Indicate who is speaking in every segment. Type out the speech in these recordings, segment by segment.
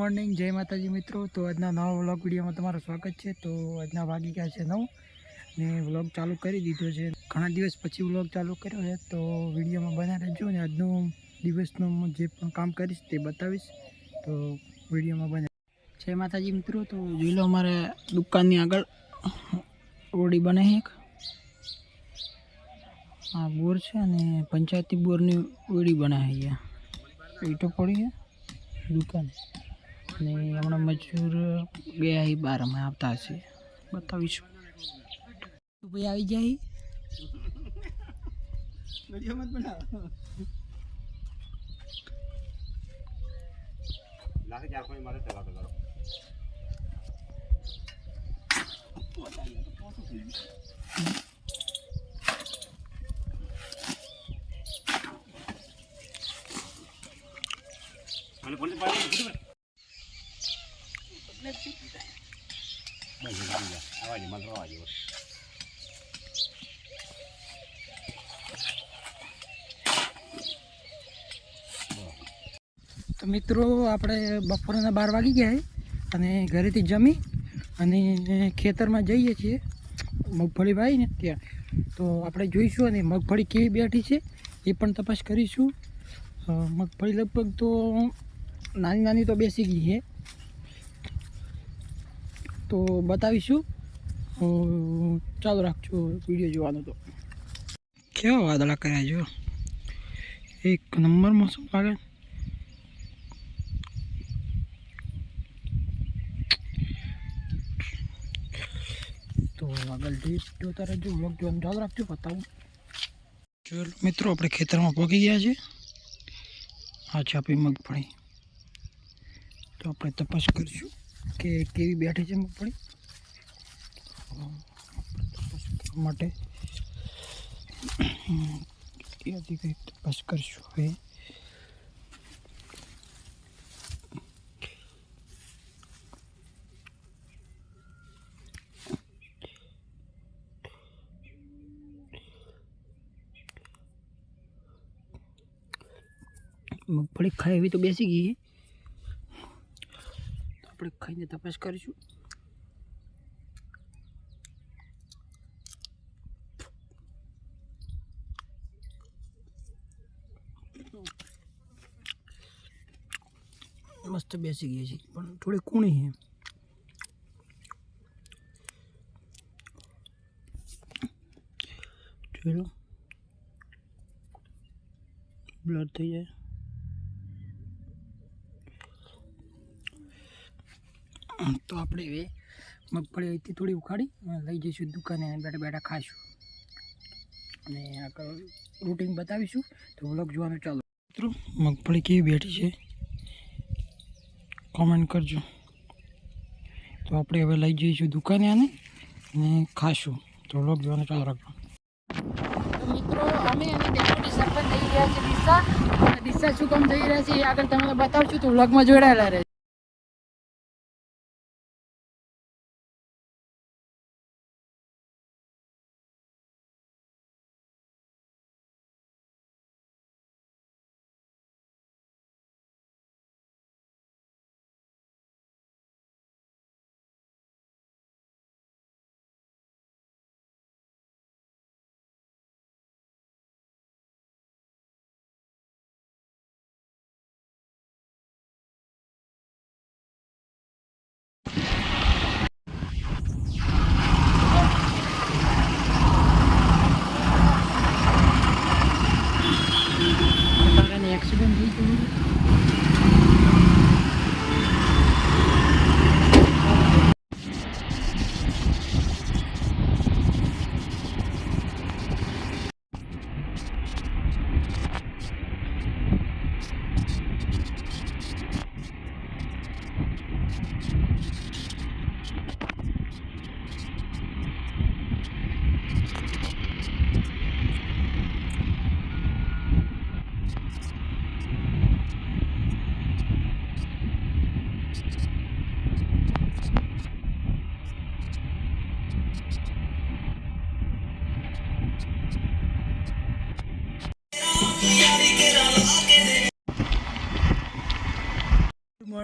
Speaker 1: Morning જય માતાજી મિત્રો। તો આજના નવા વ્લોગ વિડીયોમાં તમારું સ્વાગત છે। તો આજના વાગી ગયા છે 9 ને વ્લોગ ચાલુ કરી દીધો છે। ઘણા દિવસ પછી વ્લોગ ચાલુ કર્યો છે તો વિડીયોમાં બના રહેજો ને આજનું દિવસનું જે પણ કામ કરીશ તે બતાવીશ। તો વિડીયોમાં બને જય માતાજી મિત્રો। તો જોઈ લો અમારે દુકાનની આગળ ઓરડી બને છે। આ બોર છે અને પંચાયતી બોરની ઓરડી બને છે। ઈટો પડી છે દુકાન ને હમણાં મજૂર ગયા ही बार में આવતા હશે બતાવીશું। તો ભાઈ આવી જાય વિડિયો મત બનાવો લાગે ચાર કોઈ મારે ચલા કરો મને પોલીસ પાડી દીધું आवाज मत आवाज तो मित्रों આપણે બપોરના 12 વાગી ગયા છે અને ઘરેથી જમી અને ખેતરમાં જઈએ છીએ મગફળી વાવી ને ત્યાં। તો આપણે જોઈશું અને મગફળી કેવી બેઠી છે એ પણ તપાસ કરીશું। મગફળી લગભગ તો નાની નાની તો બેસી ગઈ છે તો બતાવીશું। ચાલો રાખજો વિડીયો જોવાનો। તો કેવા વાદળા કર્યા જો એક નંબર મોસમ લાગે। તો આગળ જોતા રહેજો વ્લોગ જોવાનું ચાલુ રાખજો બતાવું। જો મિત્રો આપણે ખેતરમાં પહોંચી ગયા છે। આ છે આપણી મગફળી। તો આપણે તપાસ કરીશું કે કેવી બેઠી છે મગફળી। તપાસ કરવા માટે ત્યાંથી કંઈક તપાસ કરીશું હવે। મગફળી ખાઈ એવી તો બેસી ગઈ તો આપણે ખાઈને તપાસ કરીશું। મસ્ત બેસી ગઈ છે પણ થોડી કૂણી છે। જોઈ લો બ્લર થઈ જાય તો આપણે હવે મગફળી અહીંથી થોડી ઉખાડી લઈ જઈશું દુકાને અને બેઠા બેઠા ખાઈશું અને આગળ રૂટિન બતાવીશું। તો વ્લોગ જોવાનું ચાલો। મિત્રો મગફળી કેવી બેઠી છે કોમેન્ટ કરજો। તો આપણે હવે લઈ જઈશું દુકાને આને અને ખાશું। તો વ્લોગ જોવાનું ચાલુ રાખજો। તો મિત્રો અમે અને ડેપ્યુટી સરપંચ જઈ રહ્યા છીએ ડીસા। ડીસા શું કામ જઈ રહ્યા છે એ આગળ તમને બતાવશું। તો વ્લોગમાં જોડાયેલા રહેજો।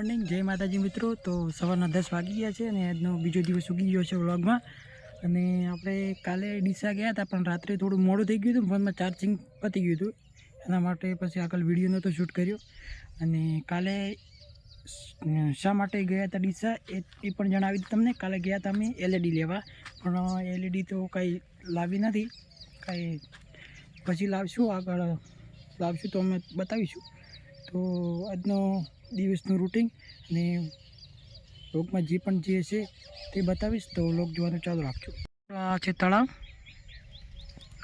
Speaker 1: મોર્નિંગ, જય માતાજી મિત્રો. તો સવારના 10 વાગી ગયા છે અને આજનો બીજો દિવસ ઉગી ગયો છે વ્લોગમાં. અને આપણે કાલે ડીસા ગયા હતા પણ રાત્રે થોડું મોડું થઈ ગયું હતું, ફોનમાં ચાર્જિંગ પતી ગયું હતું, એના માટે પછી આગળ વિડીયો નહોતો શૂટ કર્યો. અને કાલે શા માટે ગયા હતા ડીસા એ પણ જણાવી દઉં તમને. કાલે ગયા હતા અમે LED લેવા, પણ LED તો કાંઈ લાવી નથી, કાંઈ પછી લાવશું, આગળ લાવશું તો અમે બતાવીશું. તો આજનો દિવસનું રૂટિન અને વ્લોગમાં જે પણ જે છે તે બતાવીશ, તો વ્લોગ જોવાનું ચાલુ રાખજો. આ છે તળાવ,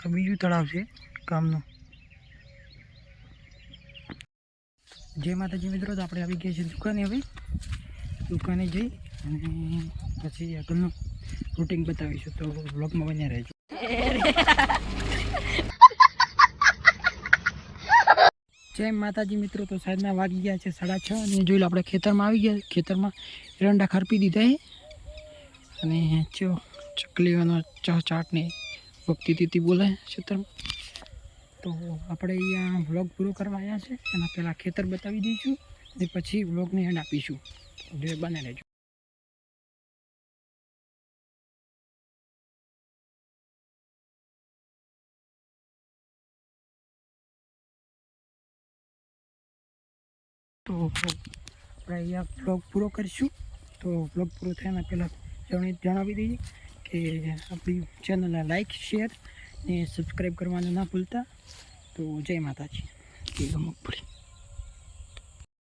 Speaker 1: આ બીજું તળાવ છે ગામનું. જય માતાજી મિત્રો. તો આપણે આવી ગયા છીએ દુકાને. હવે દુકાને જઈ અને પછી આગળનું રૂટિન બતાવીશું, તો વ્લોગમાં બન્યા રહેજો. જય માતાજી મિત્રો. તો સાંજના વાગી ગયા છે 6:30 અને જોઈ લો આપણે ખેતરમાં આવી ગયા. ખેતરમાં એરંડા ખરપી દીધા છે અને ચો ચકલીઓનો ચાટને ભક્તિ તીતી બોલાય ખેતરમાં. તો આપણે અહીંયા વ્લોગ પૂરો કરવા આવ્યા છે. એના પહેલાં ખેતર બતાવી દઈશું અને પછી વ્લોગને એન્ડ આપીશું. જો બને રહેજો. તો આપણે અહીંયા વ્લોગ પૂરો કરીશું. તો વ્લોગ પૂરો થયાના પહેલાં જણાવી દઈએ કે આપણી ચેનલને લાઈક, શેર ને સબસ્ક્રાઈબ કરવાનું ના ભૂલતા. તો જય માતાજી. મગફળી.